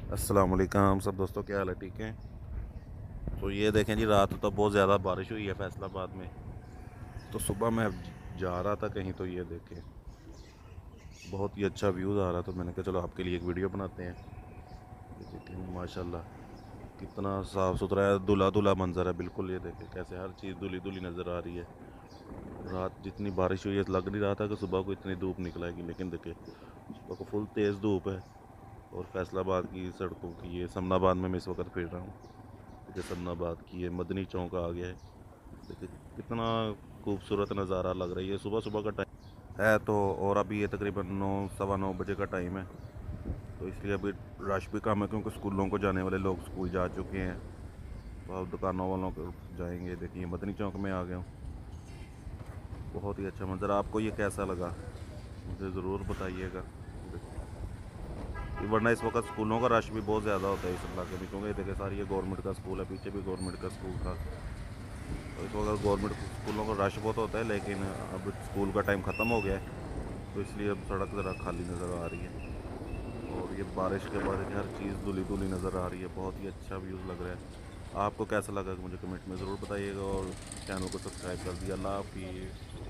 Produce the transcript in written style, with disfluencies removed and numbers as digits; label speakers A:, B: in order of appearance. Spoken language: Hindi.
A: अस्सलाम वालेकुम सब दोस्तों, क्या हाल है? ठीक है। तो ये देखें जी, रात तो बहुत ज़्यादा बारिश हुई है फैसलाबाद में। तो सुबह मैं जा रहा था कहीं, तो ये देखें बहुत ही अच्छा व्यूज़ आ रहा, तो मैंने कहा चलो आपके लिए एक वीडियो बनाते हैं। ये देखें माशाल्लाह कितना साफ़ सुथरा है, धुला धुला मंजर है बिल्कुल। ये देखें कैसे हर चीज़ धुली धुली नज़र आ रही है। रात जितनी बारिश हुई है लग नहीं रहा था कि सुबह को इतनी धूप निकलेगी, लेकिन देखें सुबह को फुल तेज़ धूप है। और फैसलाबाद की सड़कों की, ये समनाबाद में मैं इस वक्त फिर रहा हूँ। देखिए समनाबाद की ये मदनी चौक आ गया है। देखिए कितना खूबसूरत नज़ारा लग रही है। सुबह सुबह का टाइम है तो, और अभी ये तकरीबन 9 सवा 9 बजे का टाइम है। तो इसलिए अभी रश भी कम है, क्योंकि स्कूलों को जाने वाले लोग स्कूल जा चुके हैं। तो अब दुकानों वालों को जाएंगे। देखिए मदनी चौक में आ गया हूँ। बहुत ही अच्छा मंजर। आपको ये कैसा लगा मुझे ज़रूर बताइएगा। वरना इस वक्त स्कूलों का रश भी बहुत ज़्यादा होता है इस इलाके में, क्योंकि देखिए सारी ये गवर्नमेंट का स्कूल है, पीछे भी गवर्नमेंट का स्कूल था। तो इस वक्त गवर्नमेंट स्कूलों का रश बहुत होता है, लेकिन अब स्कूल का टाइम ख़त्म हो गया है। तो इसलिए अब सड़क ज़रा खाली नज़र आ रही है। और ये बारिश के बाद देखिए हर चीज़ धुली धुली नज़र आ रही है। बहुत ही अच्छा व्यूज़ लग रहा है। आपको कैसा लगा मुझे कमेंट में ज़रूर बताइएगा, और चैनल को सब्सक्राइब कर दिया। अल्लाह हाफिज़।